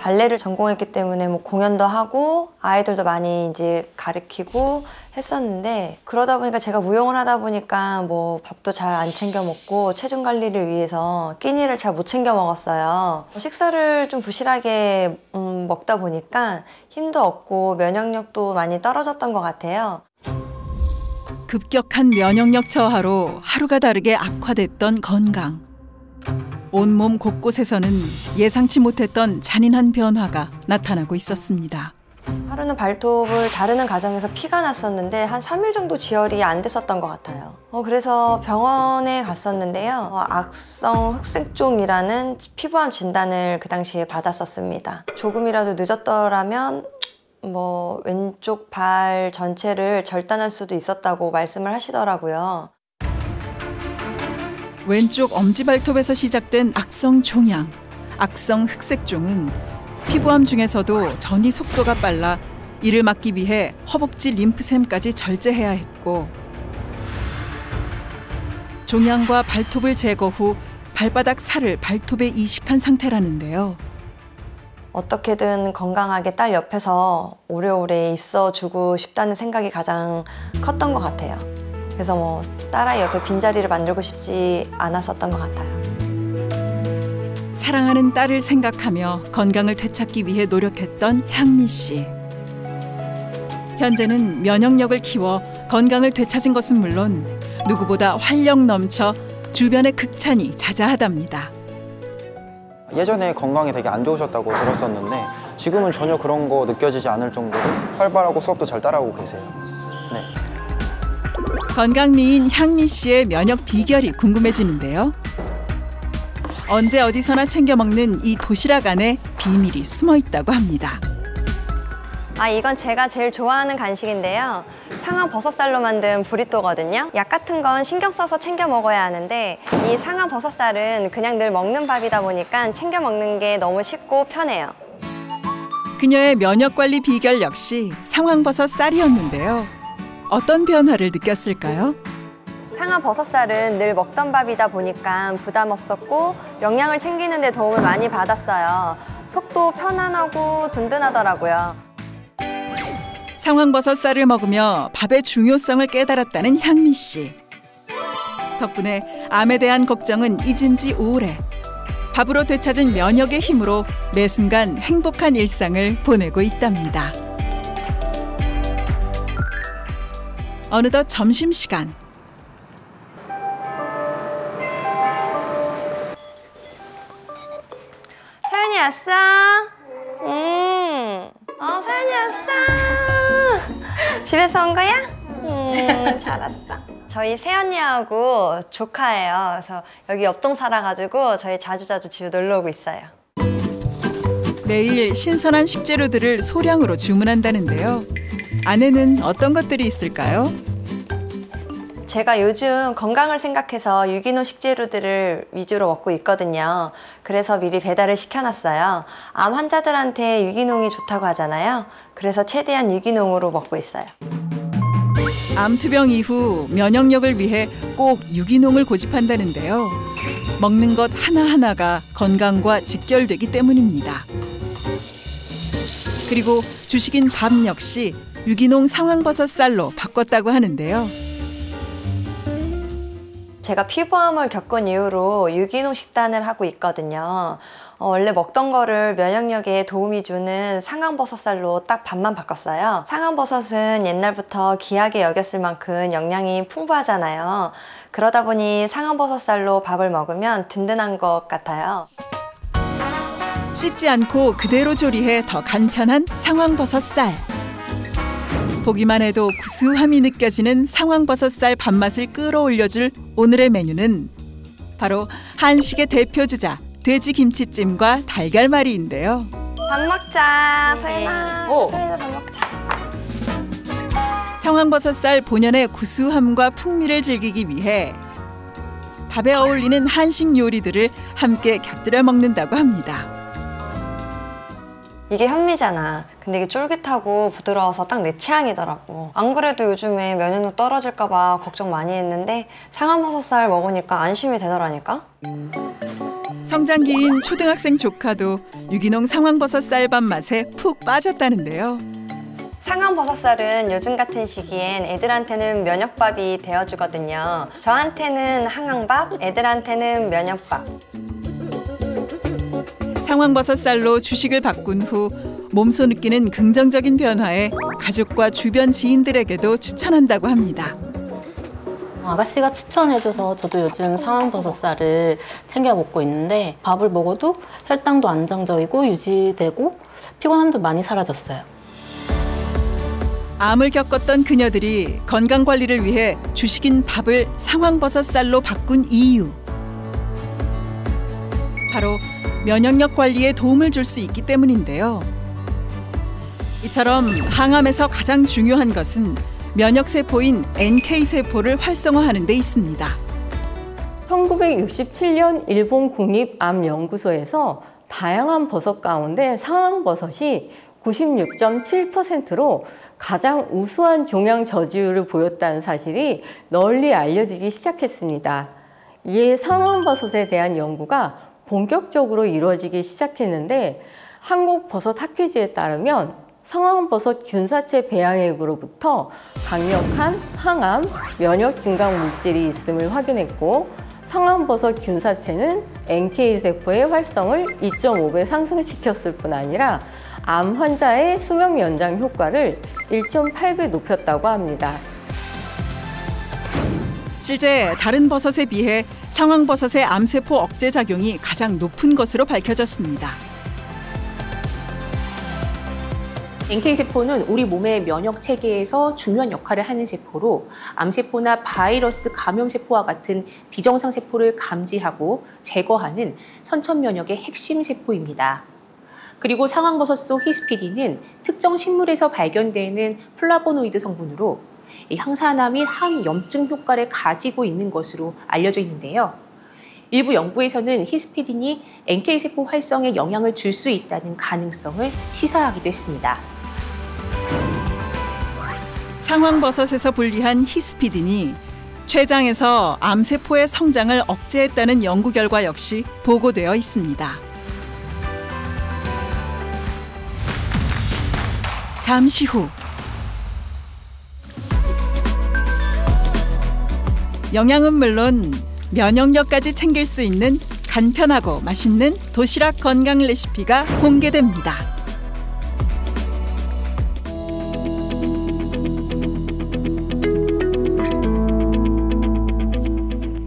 발레를 전공했기 때문에 뭐 공연도 하고 아이들도 많이 이제 가르치고 했었는데, 그러다 보니까 제가 무용을 하다 보니까 뭐 밥도 잘 안 챙겨 먹고 체중 관리를 위해서 끼니를 잘 못 챙겨 먹었어요. 식사를 좀 부실하게 먹다 보니까 힘도 없고 면역력도 많이 떨어졌던 것 같아요. 급격한 면역력 저하로 하루가 다르게 악화됐던 건강. 온몸 곳곳에서는 예상치 못했던 잔인한 변화가 나타나고 있었습니다. 하루는 발톱을 자르는 과정에서 피가 났었는데 한 3일 정도 지혈이 안 됐었던 것 같아요. 그래서 병원에 갔었는데요. 악성 흑색종이라는 피부암 진단을 그 당시에 받았었습니다. 조금이라도 늦었더라면 뭐 왼쪽 발 전체를 절단할 수도 있었다고 말씀을 하시더라고요. 왼쪽 엄지발톱에서 시작된 악성 종양, 악성 흑색종은 피부암 중에서도 전이 속도가 빨라 이를 막기 위해 허벅지 림프샘까지 절제해야 했고, 종양과 발톱을 제거 후 발바닥 살을 발톱에 이식한 상태라는데요. 어떻게든 건강하게 딸 옆에서 오래오래 있어주고 싶다는 생각이 가장 컸던 것 같아요. 그래서 뭐 딸아이 옆에 빈자리를 만들고 싶지 않았었던 것 같아요. 사랑하는 딸을 생각하며 건강을 되찾기 위해 노력했던 향미 씨. 현재는 면역력을 키워 건강을 되찾은 것은 물론 누구보다 활력 넘쳐 주변의 극찬이 자자하답니다. 예전에 건강이 되게 안 좋으셨다고 들었었는데 지금은 전혀 그런 거 느껴지지 않을 정도로 활발하고 수업도 잘 따라오고 계세요. 네. 건강미인 향미 씨의 면역 비결이 궁금해지는데요. 언제 어디서나 챙겨 먹는 이 도시락 안에 비밀이 숨어 있다고 합니다. 이건 제가 제일 좋아하는 간식인데요. 상황 버섯살로 만든 브리또거든요. 약 같은 건 신경 써서 챙겨 먹어야 하는데 이 상황 버섯살은 그냥 늘 먹는 밥이다 보니까 챙겨 먹는 게 너무 쉽고 편해요. 그녀의 면역 관리 비결 역시 상황버섯 쌀이었는데요. 어떤 변화를 느꼈을까요? 상황 버섯살은 늘 먹던 밥이다 보니까 부담 없었고 영양을 챙기는 데 도움을 많이 받았어요. 속도 편안하고 든든하더라고요. 상황버섯 쌀을 먹으며 밥의 중요성을 깨달았다는 향미 씨. 덕분에 암에 대한 걱정은 잊은 지 오래. 밥으로 되찾은 면역의 힘으로 매 순간 행복한 일상을 보내고 있답니다. 어느덧 점심시간. 서연이 왔어? 서연이 왔어. 집에서 온 거야? 잘 왔어. 저희 새언니하고 조카예요. 그래서 여기 옆동 살아가지고 저희 자주자주 집에 놀러 오고 있어요. 매일 신선한 식재료들을 소량으로 주문한다는데요. 안에는 어떤 것들이 있을까요? 제가 요즘 건강을 생각해서 유기농 식재료들을 위주로 먹고 있거든요. 그래서 미리 배달을 시켜놨어요. 암 환자들한테 유기농이 좋다고 하잖아요. 그래서 최대한 유기농으로 먹고 있어요. 암투병 이후 면역력을 위해 꼭 유기농을 고집한다는데요. 먹는 것 하나하나가 건강과 직결되기 때문입니다. 그리고 주식인 밥 역시 유기농 상황버섯 쌀로 바꿨다고 하는데요. 제가 피부암을 겪은 이후로 유기농 식단을 하고 있거든요. 원래 먹던 거를 면역력에 도움이 주는 상황버섯살로 딱 밥만 바꿨어요. 상황버섯은 옛날부터 귀하게 여겼을 만큼 영양이 풍부하잖아요. 그러다 보니 상황버섯살로 밥을 먹으면 든든한 것 같아요. 씻지 않고 그대로 조리해 더 간편한 상황버섯쌀. 보기만 해도 구수함이 느껴지는 상황버섯쌀 밥맛을 끌어올려줄 오늘의 메뉴는 바로 한식의 대표주자 돼지김치찜과 달걀말이인데요. 밥 먹자, 서연아. 서연아 밥 먹자. 상황버섯쌀 본연의 구수함과 풍미를 즐기기 위해 밥에 어울리는 한식 요리들을 함께 곁들여 먹는다고 합니다. 이게 현미잖아. 근데 이게 쫄깃하고 부드러워서 딱 내 취향이더라고. 안 그래도 요즘에 면역력 떨어질까 봐 걱정 많이 했는데 상황버섯살 먹으니까 안심이 되더라니까. 성장기인 초등학생 조카도 유기농 상황버섯 쌀밥 맛에 푹 빠졌다는데요. 상황버섯살은 요즘 같은 시기엔 애들한테는 면역밥이 되어주거든요. 저한테는 항암밥, 애들한테는 면역밥. 상황버섯 쌀로 주식을 바꾼 후 몸소 느끼는 긍정적인 변화에 가족과 주변 지인들에게도 추천한다고 합니다. 아가씨가 추천해줘서 저도 요즘 상황버섯살을 챙겨 먹고 있는데 밥을 먹어도 혈당도 안정적이고 유지되고 피곤함도 많이 사라졌어요. 암을 겪었던 그녀들이 건강관리를 위해 주식인 밥을 상황버섯살로 바꾼 이유. 바로 면역력 관리에 도움을 줄 수 있기 때문인데요. 이처럼 항암에서 가장 중요한 것은 면역세포인 NK세포를 활성화하는 데 있습니다. 1967년 일본 국립암연구소에서 다양한 버섯 가운데 상황버섯이 96.7%로 가장 우수한 종양 저지율을 보였다는 사실이 널리 알려지기 시작했습니다. 이에 상황버섯에 대한 연구가 본격적으로 이루어지기 시작했는데 한국버섯학회지에 따르면 상황버섯 균사체 배양액으로부터 강력한 항암, 면역 증강 물질이 있음을 확인했고 상황버섯 균사체는 NK세포의 활성을 2.5배 상승시켰을 뿐 아니라 암 환자의 수명 연장 효과를 1.8배 높였다고 합니다. 실제 다른 버섯에 비해 상황버섯의 암세포 억제 작용이 가장 높은 것으로 밝혀졌습니다. NK세포는 우리 몸의 면역 체계에서 중요한 역할을 하는 세포로 암세포나 바이러스 감염세포와 같은 비정상세포를 감지하고 제거하는 선천면역의 핵심 세포입니다. 그리고 상황버섯 속 히스피딘은 특정 식물에서 발견되는 플라보노이드 성분으로 항산화 및 항염증 효과를 가지고 있는 것으로 알려져 있는데요. 일부 연구에서는 히스피딘이 NK세포 활성에 영향을 줄 수 있다는 가능성을 시사하기도 했습니다. 상황버섯에서 분리한 히스피딘이 췌장에서 암세포의 성장을 억제했다는 연구 결과 역시 보고되어 있습니다. 잠시 후 영양은 물론 면역력까지 챙길 수 있는 간편하고 맛있는 도시락 건강 레시피가 공개됩니다.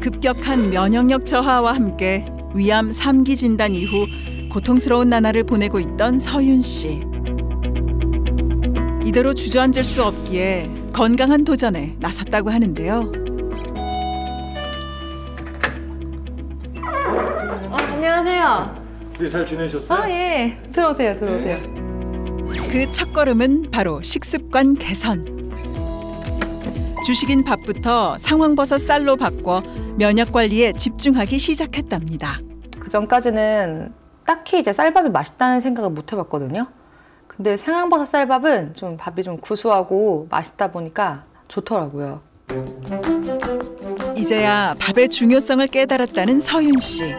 급격한 면역력 저하와 함께 위암 3기 진단 이후 고통스러운 나날을 보내고 있던 서윤 씨. 이대로 주저앉을 수 없기에 건강한 도전에 나섰다고 하는데요. 안녕하세요. 네, 잘 지내셨어요? 예. 들어오세요. 그 첫걸음은 바로 식습관 개선. 주식인 밥부터 상황버섯 쌀로 바꿔 면역 관리에 집중하기 시작했답니다. 그 전까지는 딱히 이제 쌀밥이 맛있다는 생각을 못 해봤거든요. 근데 상황버섯 쌀밥은 좀 밥이 좀 구수하고 맛있다 보니까 좋더라고요. 이제야 밥의 중요성을 깨달았다는 서윤 씨.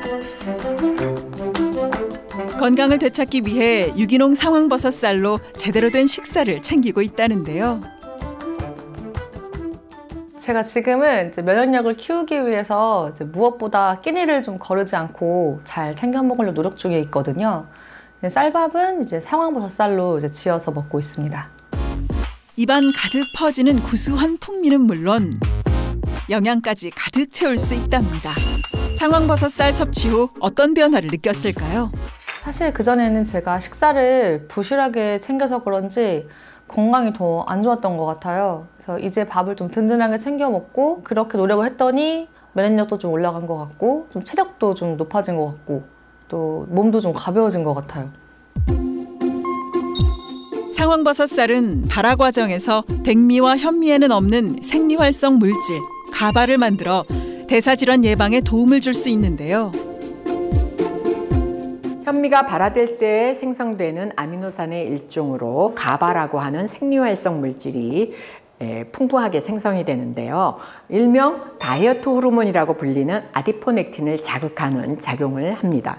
건강을 되찾기 위해 유기농 상황버섯 쌀로 제대로 된 식사를 챙기고 있다는데요. 제가 지금은 이제 면역력을 키우기 위해서 이제 무엇보다 끼니를 좀 거르지 않고 잘 챙겨 먹으려고 노력 중에 있거든요. 쌀밥은 이제 상황버섯 쌀로 이제 지어서 먹고 있습니다. 입안 가득 퍼지는 구수한 풍미는 물론 영양까지 가득 채울 수 있답니다. 상황버섯 쌀 섭취 후 어떤 변화를 느꼈을까요? 사실 그전에는 제가 식사를 부실하게 챙겨서 그런지 건강이 더 안 좋았던 것 같아요. 그래서 이제 밥을 좀 든든하게 챙겨 먹고 그렇게 노력을 했더니 면역력도 좀 올라간 것 같고 좀 체력도 좀 높아진 것 같고 또 몸도 좀 가벼워진 것 같아요. 상황버섯 쌀은 발화 과정에서 백미와 현미에는 없는 생리활성 물질 가바를 만들어 대사질환 예방에 도움을 줄 수 있는데요. 현미가 발화될 때 생성되는 아미노산의 일종으로 가바라고 하는 생리활성 물질이 풍부하게 생성이 되는데요. 일명 다이어트 호르몬이라고 불리는 아디포넥틴을 자극하는 작용을 합니다.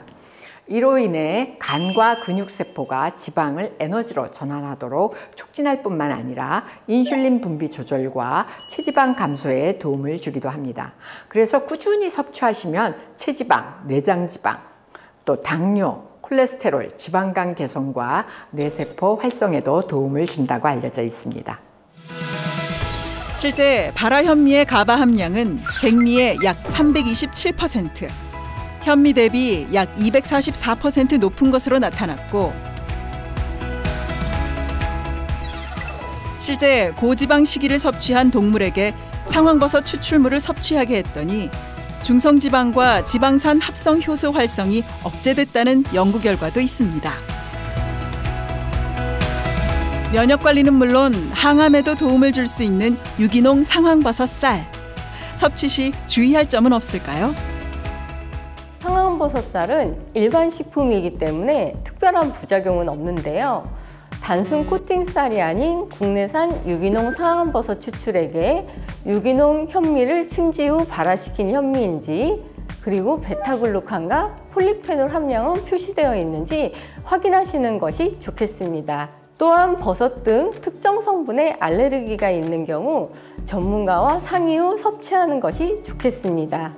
이로 인해 간과 근육세포가 지방을 에너지로 전환하도록 촉진할 뿐만 아니라 인슐린 분비 조절과 체지방 감소에 도움을 주기도 합니다. 그래서 꾸준히 섭취하시면 체지방, 내장지방, 또 당뇨, 콜레스테롤, 지방간 개선과 뇌세포 활성에도 도움을 준다고 알려져 있습니다. 실제 발화현미의 가바 함량은 백미의 약 327%, 현미 대비 약 244% 높은 것으로 나타났고, 실제 고지방 식이를 섭취한 동물에게 상황버섯 추출물을 섭취하게 했더니 중성지방과 지방산 합성 효소 활성이 억제됐다는 연구 결과도 있습니다. 면역 관리는 물론 항암에도 도움을 줄 수 있는 유기농 상황버섯 쌀. 섭취 시 주의할 점은 없을까요? 상황버섯살은 일반 식품이기 때문에 특별한 부작용은 없는데요. 단순 코팅쌀이 아닌 국내산 유기농 상황버섯 추출액에 유기농 현미를 침지 후 발화시킨 현미인지, 그리고 베타글루칸과 폴리페놀 함량은 표시되어 있는지 확인하시는 것이 좋겠습니다. 또한 버섯 등 특정 성분에 알레르기가 있는 경우 전문가와 상의 후 섭취하는 것이 좋겠습니다.